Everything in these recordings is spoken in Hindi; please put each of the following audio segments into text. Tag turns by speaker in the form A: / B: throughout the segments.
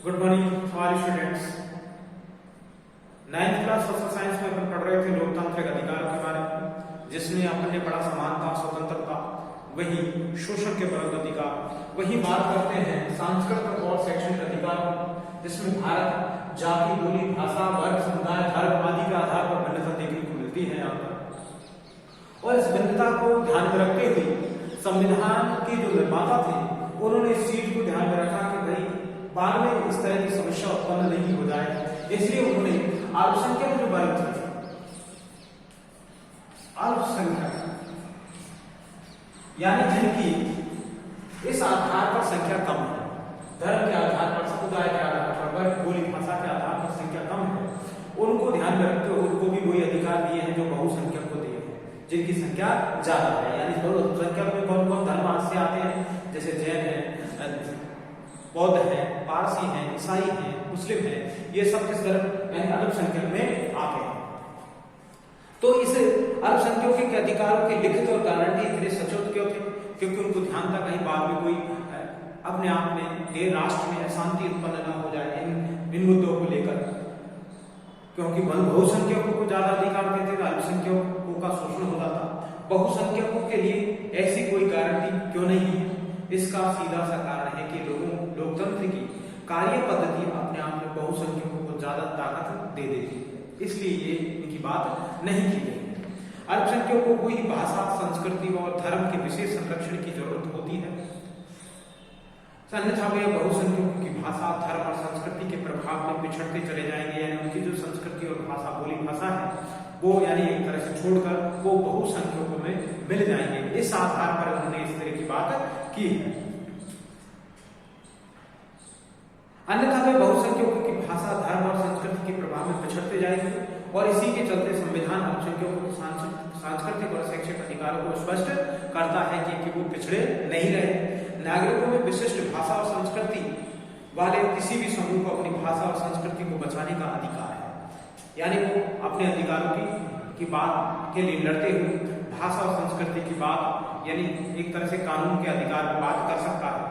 A: गुड मॉर्निंग हमारे students. 9th class social science में अपन पढ़ रहे थे लोकतांत्रिक अधिकारों के बारे में, जिसमें अपन ने पढ़ा समानता, स्वतंत्रता, वही शोषण के विरुद्ध अधिकार। वही बात करते हैं सांस्कृतिक और शैक्षणिक अधिकार, जिसमें भारत जाति, बोली, भाषा, वर्ग, समुदाय, धर्म आदि के आधार पर भिन्नता देखने को मिलती है यहाँ पर। और इस भिन्नता को ध्यान में रखते हुए संविधान के जो निर्माता थे उन्होंने इस चीज को ध्यान में रखा कि भाई बाद में इस तरह की समस्या उत्पन्न नहीं हो जाए, इसलिए उन्होंने अल्पसंख्यक जो वर्ग थे, अल्पसंख्यक यानी जिनकी इस आधार पर संख्या कम है, धर्म के आधार पर, समुदाय के आधार पर, वर्ग, बोली, भाषा के आधार पर संख्या कम है, उनको ध्यान में रखते हुए उनको भी वही अधिकार दिए हैं जो बहुसंख्यक को दिए हैं, जिनकी संख्या ज्यादा है। यानी बहुसंख्यक में कौन कौन धर्म से आते हैं, जैसे जैन है, बौद्ध है, पारसी है, ईसाई है, मुस्लिम है, ये सब किस धर्म यानी अल्पसंख्यक में आते हैं। तो इस अल्पसंख्यकों के अधिकारों के लिखित और गारंटी इतने सचोट क्यों थे? क्योंकि उनको ध्यान था कहीं बाद में कोई अपने आप में राष्ट्र में अशांति उत्पन्न न हो जाए इन मुद्दों को लेकर, क्योंकि बहुसंख्यकों को ज्यादा अधिकार देते थे, अल्पसंख्यकों का शोषण होता था। बहुसंख्यकों के लिए ऐसी कोई गारंटी क्यों नहीं है? इसका सीधा सा कारण है कि लोकतंत्र की कार्य पद्धति अपने आप में बहुसंख्यकों को ज्यादा ताकत दे देती है, इसलिए ये इनकी बात नहीं की गई है। अल्पसंख्यकों को ही भाषा, संस्कृति और धर्म के विशेष संरक्षण की जरूरत होती है, अन्यथा वे बहुसंख्यकों की भाषा, धर्म और संस्कृति के प्रभाव में पिछड़ते चले जाएंगे। यानी उनकी जो संस्कृति और भाषा, बोली भाषा है वो यानी एक तरह से छोड़कर वो बहुसंख्यकों में मिल जाएंगे। इस आधार पर उन्होंने इस तरह की बात की है, अन्यथा वे बहुसंख्यकों की भाषा, धर्म और संस्कृति के प्रभाव में पिछड़ते जाएंगे। और इसी के चलते संविधान अल्पसंख्यकों के सांस्कृतिक और शैक्षिक अधिकारों को स्पष्ट करता है कि वो पिछड़े नहीं रहे। नागरिकों में विशिष्ट भाषा और संस्कृति वाले किसी भी समूह को अपनी भाषा और संस्कृति को बचाने का अधिकार है, यानी वो अपने अधिकारों की बात के लिए लड़ते हुए भाषा और संस्कृति की बात यानी एक तरह से कानून के अधिकार पर बात कर सकता है।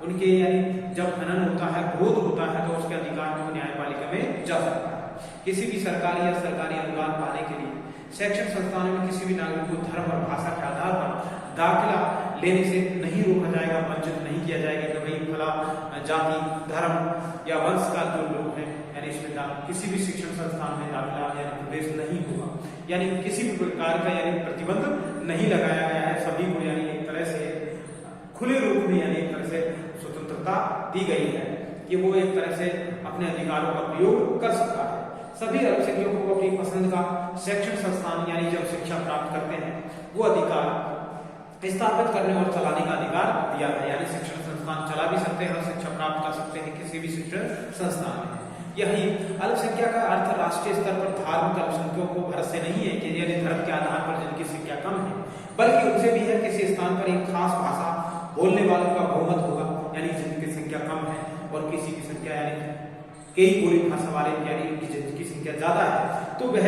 A: उनके यानी जब हनन होता है, विरोध होता है, तो उसके अधिकार में वो न्यायपालिका में जा सकता है। किसी भी सरकारी या सरकारी अनुदान पाने के लिए शैक्षणिक संस्थानों में किसी भी नागरिक को धर्म और भाषा के आधार पर दाखिला लेने से नहीं रोका जाएगा, वंचित नहीं किया जाएगा कि भाई फला जाति, धर्म या वंश का जो लोग हैं यानी इसमें किसी भी शिक्षण संस्थान में दाखिला यानी प्रवेश नहीं होगा, यानी किसी भी प्रकार का यानी प्रतिबंध नहीं लगाया गया है। सभी को यानी एक तरह से खुले रूप में यानी एक तरह से स्वतंत्रता दी गई है कि वो एक तरह से अपने अधिकारों का प्रयोग कर सकता है। सभी अल्पसंख्यकों को अपनी पसंद का शैक्षणिक संस्थान यानी जब शिक्षा प्राप्त करते हैं वो अधिकार स्थापित करने और चलाने का अधिकार दिया है, यानी शिक्षण संस्थान चला भी सकते हैं और शिक्षा प्राप्त कर सकते हैं किसी भी शिक्षण संस्थान में। यही अल्पसंख्यक का अर्थ राष्ट्रीय स्तर पर धार्मिक अल्पसंख्यकों को भर से नहीं है कि यानी धर्म के आधार पर जिनकी संख्या कम है, बल्कि उनसे भी है किसी स्थान पर एक खास भाषा बोलने वालों का बहुमत होगा, यानी जिनकी संख्या कम है और किसी की संख्या यानी कई बोली भाषा वाले यानी जिनकी संख्या ज्यादा है तो वह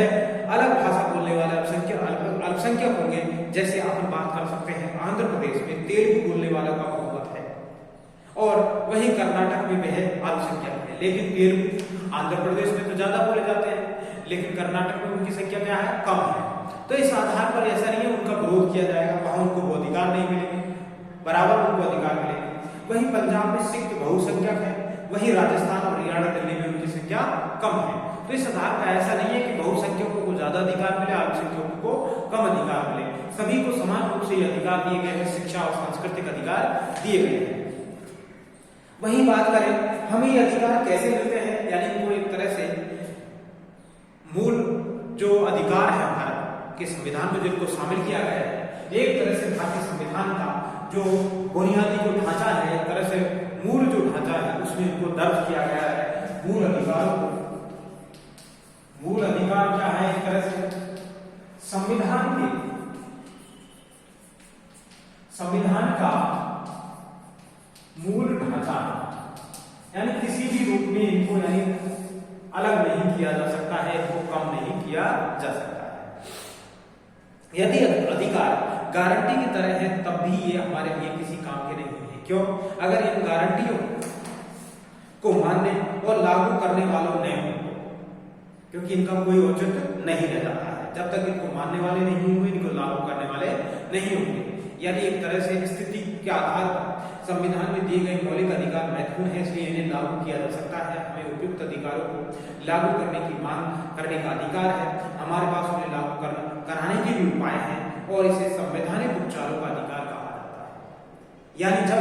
A: अलग भाषा बोलने वाले अल्पसंख्यक होंगे। जैसे अपन बात कर सकते हैं आंध्र प्रदेश में तेलुगु बोलने वालों का बहुमत है और वहीं कर्नाटक में वह अल्पसंख्यक है, लेकिन तेलुगु आंध्र प्रदेश में तो ज्यादा बोले जाते हैं लेकिन कर्नाटक में उनकी संख्या क्या है, कम है। तो इस आधार पर ऐसा नहीं है उनका विरोध किया जाएगा, वहां उनको वो अधिकार नहीं मिलेंगे, बराबर उनको अधिकार मिलेंगे। वहीं पंजाब में सिख बहुसंख्यक है, वहीं राजस्थान और हरियाणा, दिल्ली में उनकी संख्या कम है। तो इस आधार पर ऐसा नहीं है कि बहुसंख्यकों को ज्यादा अधिकार मिले, अल्पसंख्यकों को कम अधिकार मिले, सभी को समान रूप से ये अधिकार दिए गए हैं, शिक्षा और सांस्कृतिक अधिकार दिए गए हैं। वहीं बात करें हमें ये अधिकार कैसे मिलते हैं, यानी इनको एक तरह से मूल जो अधिकार है भारत के संविधान में जिनको शामिल किया गया है, एक तरह से भारतीय संविधान का जो बुनियादी जो ढांचा है, एक तरह से मूल जो ढांचा है उसमें इनको दर्ज किया गया है। मूल अधिकार को, मूल अधिकार क्या है, एक तरह से संविधान का मूल ढांचा है, यानी किसी भी रूप में इनको यानी अलग नहीं किया जा सकता है, इनको कम नहीं किया जा सकता है। यदि अधिकार गारंटी की तरह है तब भी ये हमारे लिए किसी काम के नहीं है। क्यों? अगर इन गारंटियों को मानने और लागू करने वालों ने हो, क्योंकि इनका कोई औचित्य नहीं रह जाता है जब तक इनको मानने वाले नहीं होंगे, इनको लागू करने वाले नहीं होंगे। यानी एक तरह से स्थिति के आधार पर संविधान में दिए गए मौलिक अधिकार महत्वपूर्ण है, इसलिए इन्हें लागू किया जा सकता है। हमें उपयुक्त अधिकारों को लागू करने की मांग करने का अधिकार है, हमारे पास उन्हें लागू कराने के भी उपाय हैं और इसे संवैधानिक उपचारों का अधिकार कहा जाता है। यानी जब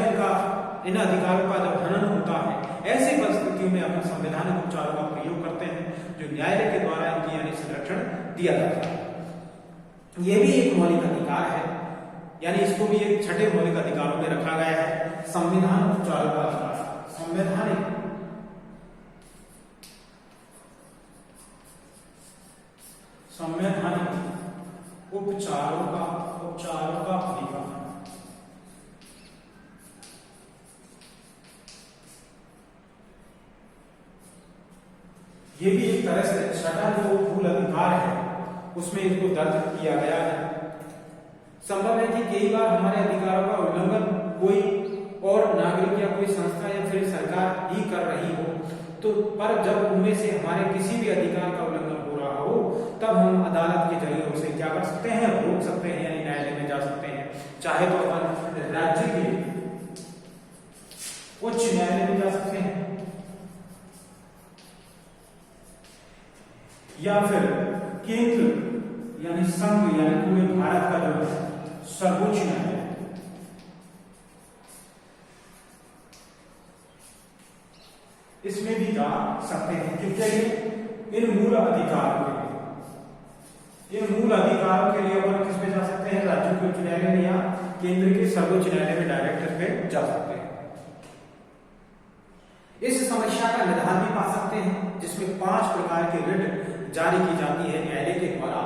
A: इन अधिकारों का जब हनन होता है, ऐसी परिस्थितियों में अपन संवैधानिक उपचारों का प्रयोग करते हैं जो न्यायालय के द्वारा इनकी यानी संरक्षण दिया जाता है। यह भी एक मौलिक अधिकार है, यानी इसको भी एक छठे मौलिक अधिकारों में रखा गया है, संविधान उपचारों का अधिकार। संवैधानिक उपचारों का अधिकार। ये भी एक तरह से छठा जो मूल अधिकार है उसमें इसको दर्ज किया गया है। संभव है कि कई बार हमारे अधिकारों का उल्लंघन कोई और नागरिक या कोई संस्था या फिर सरकार ही कर रही हो, तो पर जब उनमें से हमारे किसी भी अधिकार का उल्लंघन हो रहा हो, तब हम अदालत के जरिए उसे क्या कर सकते हैं, रोक सकते हैं, यानी न्यायालय में जा सकते हैं। चाहे तो अपन राज्य के उच्च न्यायालय में जा सकते हैं या फिर केंद्र यानी संघ यानी पूरे भारत का जो है सर्वोच्च न्यायालय, इसमें भी जा सकते हैं। किसके लिए? इन मूल अधिकारों के लिए। इन मूल अधिकारों के लिए अपन किस पे जा सकते हैं? राज्य के उच्च न्यायालय में या केंद्र के सर्वोच्च न्यायालय में डायरेक्ट पे जा सकते हैं। इस समस्या का निदान भी पा सकते हैं, जिसमें 5 प्रकार के रिट जारी की जाती है न्यायालय के द्वारा।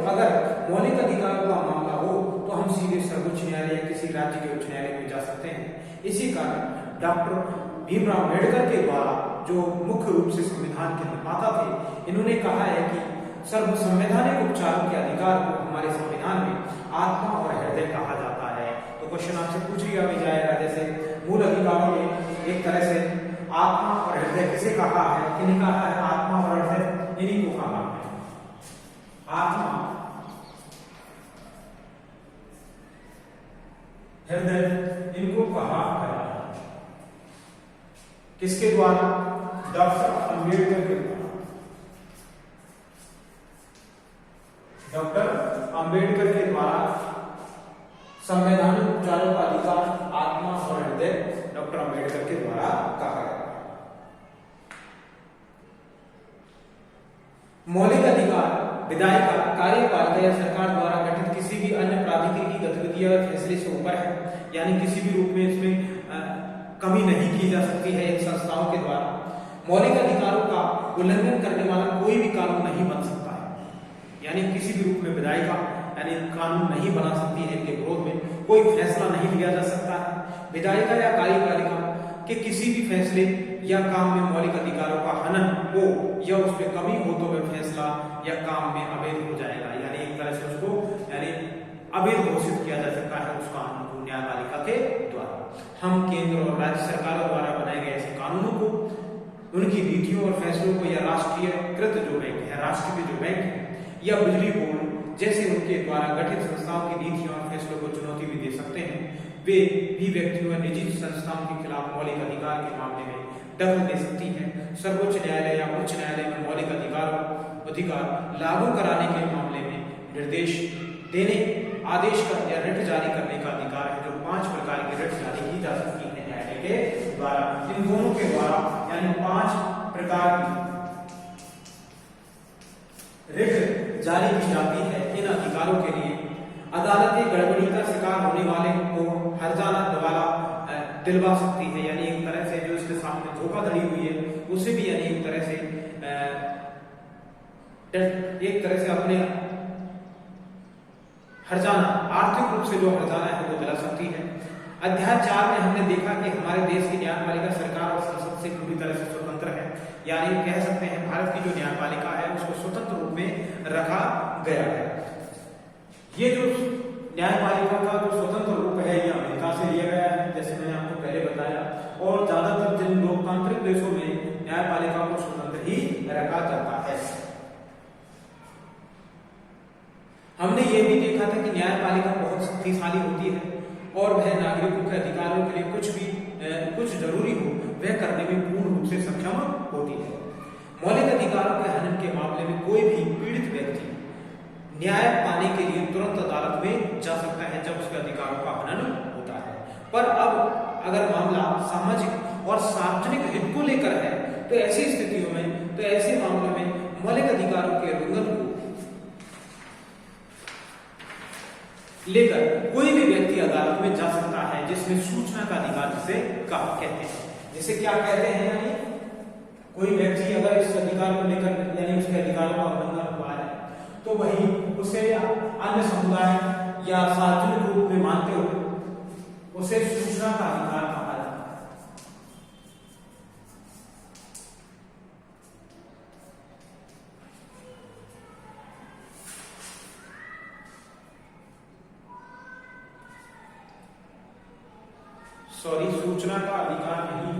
A: अगर मौलिक अधिकारों का मामला हो तो हम सीधे सर्वोच्च न्यायालय या किसी राज्य के उच्च न्यायालय में जा सकते हैं। इसी कारण डॉक्टर भीमराव अम्बेडकर के द्वारा, जो मुख्य रूप से संविधान के निर्माता थे, इन्होंने कहा है कि संवैधानिक उपचारों के अधिकार को हमारे संविधान में आत्मा और हृदय कहा जाता है। तो क्वेश्चन आपसे पूछ लिया भी जाएगा, जैसे मूल अधिकारों में एक तरह से आत्मा और हृदय किसे कहा है? किन्हें कहा है आत्मा और हृदय? इन्हीं को कहा है आत्मा, हृदय, इनको कहा गया है। किसके द्वारा? डॉक्टर अंबेडकर के द्वारा। डॉक्टर अंबेडकर के द्वारा संवैधानिक उपचारों का अधिकार आत्मा और हृदय डॉक्टर अंबेडकर के द्वारा कहा गया। मौलिक अधिकार विधायिका, कार्यपालिका या सरकार द्वारा गठित किसी भी अन्य प्राधिकरण की गतिविधियां या फैसले से ऊपर है, यानी किसी भी रूप में इसमें कमी नहीं की जा सकती है इन संस्थाओं के द्वारा। मौलिक अधिकारों का उल्लंघन करने वाला कोई भी कानून नहीं बन सकता है, यानी किसी भी रूप में विधायिका यानी कानून नहीं बना सकती है, इनके विरोध में कोई फैसला नहीं लिया जा सकता है। विधायिका या कार्यपालिका के किसी भी फैसले या काम में मौलिक अधिकारों का हनन हो या उसमें कमी हो तो वह फैसला या काम में अवैध हो जाएगा, यानी एक तरह से उसको यानी अवैध घोषित किया जा सकता है उस कानून को न्यायपालिका के द्वारा। हम केंद्र और राज्य सरकारों द्वारा बनाए गए ऐसे कानूनों को, उनकी नीतियों और फैसलों को या राष्ट्रीयकृत जो बैंक है, राष्ट्र के जो बैंक है या बिजली बोर्ड जैसे उनके द्वारा गठित संस्थाओं की नीतियों और फैसलों को चुनौती भी दे सकते हैं। वे भी व्यक्तियों और निजी संस्थाओं के खिलाफ मौलिक अधिकार के मामले में दखल दे सकती है। सर्वोच्च न्यायालय या उच्च न्यायालय में मौलिक अधिकार लागू कराने के मामले में निर्देश देने, आदेश का या रिट जारी करने का अधिकार है, जो 5 प्रकार की रिट जारी की जा सकती है न्यायालय के द्वारा। इन दोनों के द्वारा यानी 5 प्रकार की रिट जारी की जाती है। इन अधिकारों के लिए अदालतें गड़बड़ी का शिकार होने वाले को हर्जाना दिलवा सकती है, यानी एक तरह से जो इसके सामने धोखाधड़ी हुई है उसे भी यानी एक तरह से अपने हर्जाना, आर्थिक रूप से जो हर्जाना है वो दिला सकती है। अध्याय 4 में हमने देखा कि हमारे देश की न्यायपालिका सरकार और संसद से पूरी तरह से स्वतंत्र है, यानी कह सकते हैं भारत की जो न्यायपालिका है उसको स्वतंत्र रूप में रखा गया है। ये जो न्यायपालिका का जो स्वतंत्र रूप है ये अमेरिका से लिया गया है, जैसे मैंने आपको पहले बताया, और ज्यादातर जिन लोकतांत्रिक देशों में न्यायपालिका को स्वतंत्र ही रखा जाता है। हमने ये भी देखा था कि न्यायपालिका बहुत शक्तिशाली होती है और वह नागरिकों के अधिकारों के लिए कुछ जरूरी हो वह करने में पूर्ण रूप से सक्षम होती है। मौलिक अधिकारों के हनन के मामले में कोई भी पीड़ित व्यक्ति न्याय पाने के लिए तुरंत अदालत में जा सकता है जब उसके अधिकारों का हनन होता है। पर अब अगर मामला सामाजिक और सार्वजनिक हित को लेकर है तो ऐसी स्थितियों में तो ऐसे मामलों में मौलिक अधिकारों के उल्लंघन को लेकर कोई भी व्यक्ति अदालत में जा सकता है, जिसमें सूचना का अधिकार जिसे कहते हैं। जैसे क्या कहते हैं, यानी कोई व्यक्ति अगर इस अधिकार को लेकर यानी उसके अधिकारों का उल्लंघन हुआ है तो वही उसे अन्य समुदाय या सार्वजनिक रूप में मानते हुए उसे सूचना का अधिकार कहा जाता है। सूचना का अधिकार नहीं,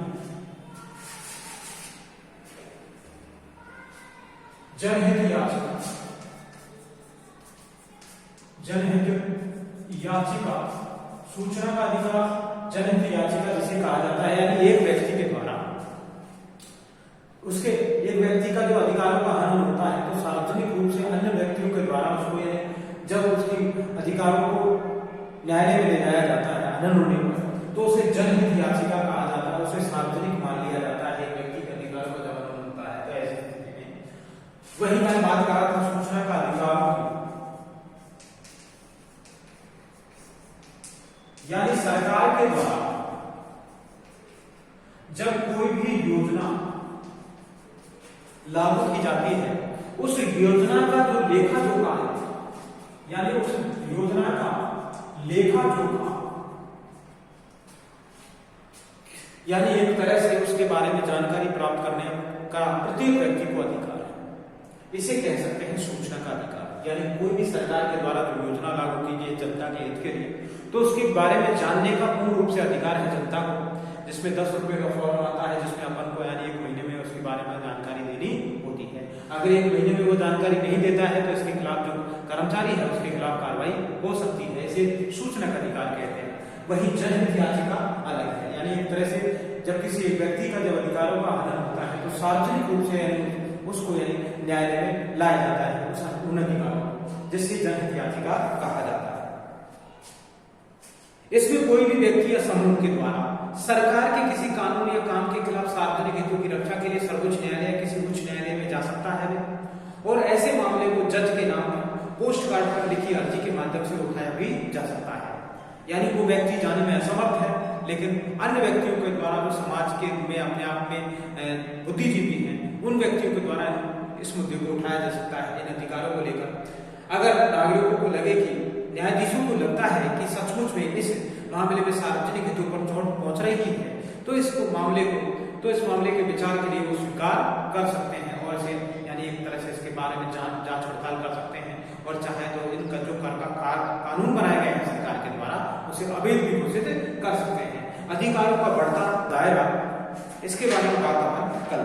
A: जनहित याचिका, जनहित याचिका, सूचना का अधिकार जनहित याचिका जिसे कहा जाता है, यानी एक व्यक्ति के द्वारा उसके एक व्यक्ति का जो अधिकारों का हनन होता है तो सार्वजनिक रूप से अन्य व्यक्तियों के द्वारा उसको जब उसकी अधिकारों को न्यायालय में ले जाया जाता है हनन होने पर तो उसे जनहित याचिका कहा जाता है, उसे सार्वजनिक मान लिया जाता है। एक व्यक्ति के अधिकारों का जब हनन होता है तो ऐसी स्थिति में वही मैं बात कर रहा था सूचना का अधिकार की, यानी सरकार के द्वारा जब कोई भी योजना लागू की जाती है उस योजना का जो लेखा जोखा है, यानी उस योजना का लेखा जोखा, यानी एक तरह से उसके बारे में जानकारी प्राप्त करने का प्रत्येक व्यक्ति को अधिकार है। इसे कह सकते हैं सूचना का अधिकार। यानी कोई भी सरकार के द्वारा जो योजना लागू की गई जनता के हित के लिए तो उसके बारे में जानने का पूर्ण रूप से अधिकार है जनता को, जिसमें 10 रुपए का फॉर्म आता है जिसमें अपन को यानी 1 महीने में उसके बारे में जानकारी देनी होती है। अगर 1 महीने में वो जानकारी नहीं देता है तो इसके खिलाफ जो कर्मचारी है उसके खिलाफ कार्रवाई हो सकती है। इसे सूचना का अधिकार कहते हैं। वही जनहित याचिका अलग है, यानी एक तरह से जब किसी व्यक्ति का जब अधिकारों का हनन होता है तो सार्वजनिक रूप से उसको यानी न्यायालय में लाया जाता है उन अधिकारों को, जिससे जनहित याचिका कहा जाता है। इसमें कोई भी व्यक्ति या समूह के द्वारा सरकार के किसी कानून या काम के खिलाफ सार्वजनिक हितों की रक्षा के लिए सर्वोच्च न्यायालय या किसी उच्च न्यायालय में जा सकता है और ऐसे मामले को जज के नाम पर पोस्ट कार्ड पर लिखी अर्जी के माध्यम से उठाया भी जा सकता है। यानी वो व्यक्ति जाने में असमर्थ है लेकिन अन्य व्यक्तियों के द्वारा जो समाज के में अपने आप में बुद्धिजीवी हैं उन व्यक्तियों के द्वारा इस मुद्दे को उठाया जा सकता है इन अधिकारों को लेकर। अगर नागरिकों को लगे कि न्यायाधीशों को लगता है कि सचमुच में इस मामले में सार्वजनिक हितों पर चोट पहुंच रही है तो इस मामले के विचार के लिए वो स्वीकार कर सकते हैं और इसे यानी एक तरह से इसके बारे में जांच पड़ताल कर सकते हैं और चाहे तो इनका जो कानून बनाए गए हैं सरकार के द्वारा उसे अवैध भी घोषित कर सकते हैं। अधिकारों का बढ़ता दायरा, इसके बारे में बात अपन कल